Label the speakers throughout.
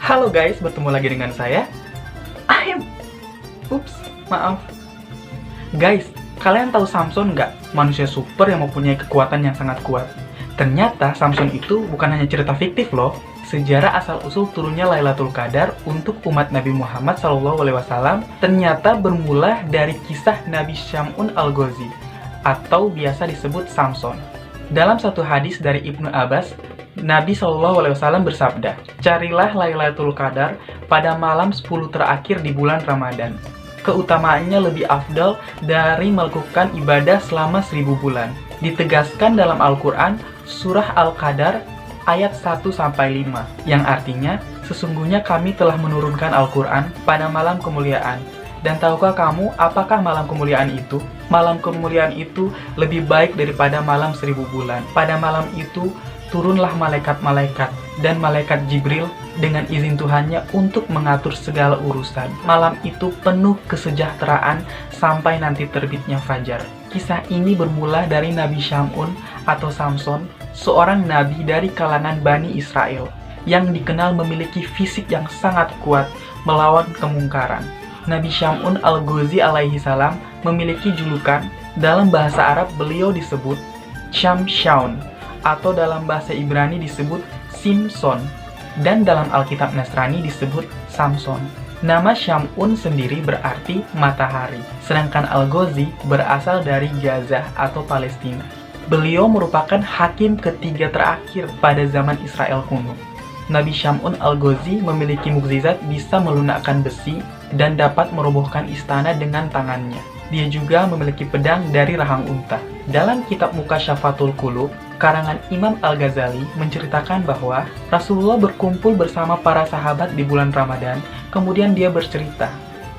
Speaker 1: Halo guys, bertemu lagi dengan saya. Ahim. Ups, maaf. Guys, kalian tahu Samson nggak? Manusia super yang mempunyai kekuatan yang sangat kuat. Ternyata Samson itu bukan hanya cerita fiktif loh. Sejarah asal-usul turunnya Lailatul Qadar untuk umat Nabi Muhammad SAW ternyata bermula dari kisah Nabi Syamun Al-Ghazi atau biasa disebut Samson. Dalam satu hadis dari Ibnu Abbas, Nabi SAW bersabda, "Carilah Lailatul Qadar pada malam 10 terakhir di bulan Ramadan. Keutamaannya lebih afdal dari melakukan ibadah selama 1000 bulan." Ditegaskan dalam Al-Quran, surah Al-Qadar ayat 1-5, yang artinya, "Sesungguhnya kami telah menurunkan Al-Quran pada malam kemuliaan. Dan tahukah kamu apakah malam kemuliaan itu? Malam kemuliaan itu lebih baik daripada malam 1000 bulan. Pada malam itu, turunlah malaikat-malaikat dan malaikat Jibril dengan izin Tuhannya untuk mengatur segala urusan. Malam itu penuh kesejahteraan sampai nanti terbitnya fajar." Kisah ini bermula dari Nabi Syamun atau Samson, seorang nabi dari kalangan Bani Israel yang dikenal memiliki fisik yang sangat kuat melawan kemungkaran. Nabi Syamun Al-Ghazi alaihi salam memiliki julukan. Dalam bahasa Arab beliau disebut Shamshaun, atau dalam bahasa Ibrani disebut Simson, dan dalam Alkitab Nasrani disebut Samson. Nama Syamun sendiri berarti matahari, sedangkan Al-Ghazi berasal dari Gaza atau Palestina. Beliau merupakan hakim ketiga terakhir pada zaman Israel kuno. Nabi Syamun Al-Ghazi memiliki mukjizat bisa melunakkan besi dan dapat merobohkan istana dengan tangannya. Dia juga memiliki pedang dari rahang unta. Dalam kitab Mukasyafatul Qulub, karangan Imam Al-Ghazali menceritakan bahwa Rasulullah berkumpul bersama para sahabat di bulan Ramadan, kemudian dia bercerita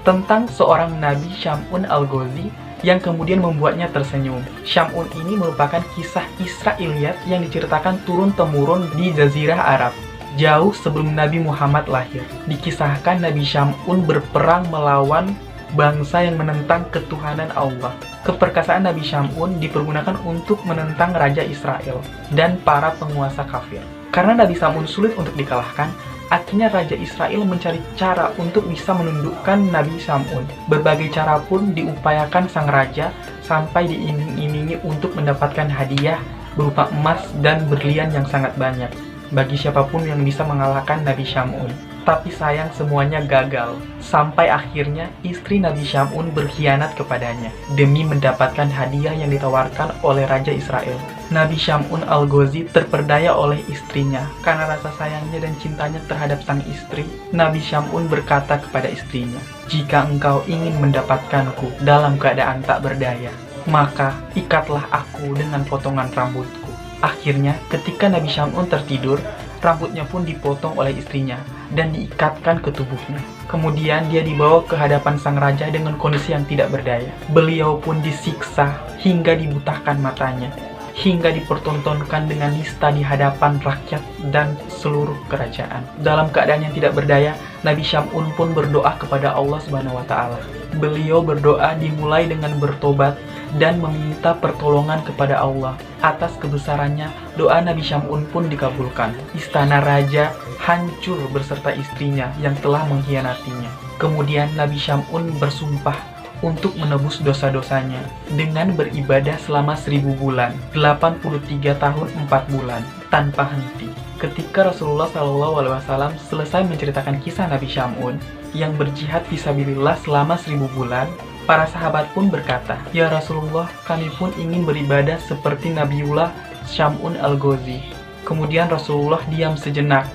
Speaker 1: tentang seorang Nabi Syamun Al-Ghazi yang kemudian membuatnya tersenyum. Syamun ini merupakan kisah Israiliyat yang diceritakan turun-temurun di Jazirah Arab, jauh sebelum Nabi Muhammad lahir. Dikisahkan Nabi Syamun berperang melawan bangsa yang menentang ketuhanan Allah. Keperkasaan Nabi Syamun dipergunakan untuk menentang Raja Israel dan para penguasa kafir. Karena Nabi Syamun sulit untuk dikalahkan, akhirnya Raja Israel mencari cara untuk bisa menundukkan Nabi Syamun. Berbagai cara pun diupayakan sang raja sampai diiming-imingi untuk mendapatkan hadiah berupa emas dan berlian yang sangat banyak bagi siapapun yang bisa mengalahkan Nabi Syamun. Tapi sayang semuanya gagal, sampai akhirnya istri Nabi Syamun berkhianat kepadanya demi mendapatkan hadiah yang ditawarkan oleh Raja Israel. Nabi Syamun Al-Ghazi terperdaya oleh istrinya. Karena rasa sayangnya dan cintanya terhadap sang istri, Nabi Syamun berkata kepada istrinya, "Jika engkau ingin mendapatkanku dalam keadaan tak berdaya, maka ikatlah aku dengan potongan rambutku." Akhirnya, ketika Nabi Syamun tertidur, rambutnya pun dipotong oleh istrinya dan diikatkan ke tubuhnya. Kemudian dia dibawa ke hadapan sang raja dengan kondisi yang tidak berdaya. Beliau pun disiksa hingga dibutahkan matanya, hingga dipertontonkan dengan nista di hadapan rakyat dan seluruh kerajaan. Dalam keadaan yang tidak berdaya, Nabi Syamun pun berdoa kepada Allah Subhanahu wa Ta'ala. Beliau berdoa dimulai dengan bertobat dan meminta pertolongan kepada Allah. Atas kebesarannya, doa Nabi Syamun pun dikabulkan. Istana raja hancur beserta istrinya yang telah mengkhianatinya. Kemudian Nabi Syamun bersumpah untuk menebus dosa-dosanya dengan beribadah selama 1000 bulan, 83 tahun 4 bulan, tanpa henti. Ketika Rasulullah SAW selesai menceritakan kisah Nabi Syamun yang berjihad fisabilillah selama 1000 bulan, para sahabat pun berkata, "Ya Rasulullah, kami pun ingin beribadah seperti Nabiullah Syamun Al-Ghazi." Kemudian Rasulullah diam sejenak,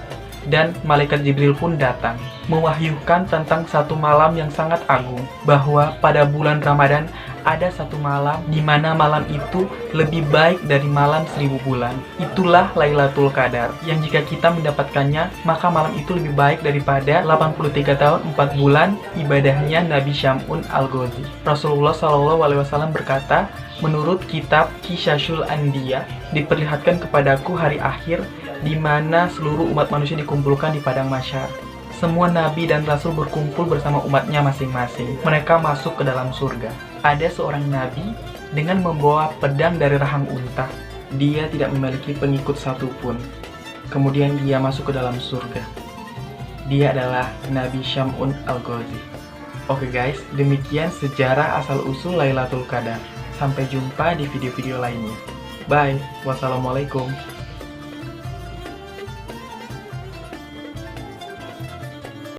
Speaker 1: dan malaikat Jibril pun datang, mewahyukan tentang satu malam yang sangat agung, bahwa pada bulan Ramadan ada satu malam di mana malam itu lebih baik dari malam 1000 bulan. Itulah Lailatul Qadar, yang jika kita mendapatkannya, maka malam itu lebih baik daripada 83 tahun 4 bulan ibadahnya Nabi Syamun Al-Ghazi. Rasulullah SAW berkata, menurut kitab Qisyasul Anbiya, diperlihatkan kepadaku hari akhir di mana seluruh umat manusia dikumpulkan di padang mahsyar. Semua nabi dan rasul berkumpul bersama umatnya masing-masing. Mereka masuk ke dalam surga. Ada seorang nabi dengan membawa pedang dari rahang unta. Dia tidak memiliki pengikut satupun. Kemudian dia masuk ke dalam surga. Dia adalah Nabi Syam'un Al-Ghazi. Oke guys, demikian sejarah asal-usul Lailatul Qadar. Sampai jumpa di video-video lainnya. Bye. Wassalamualaikum.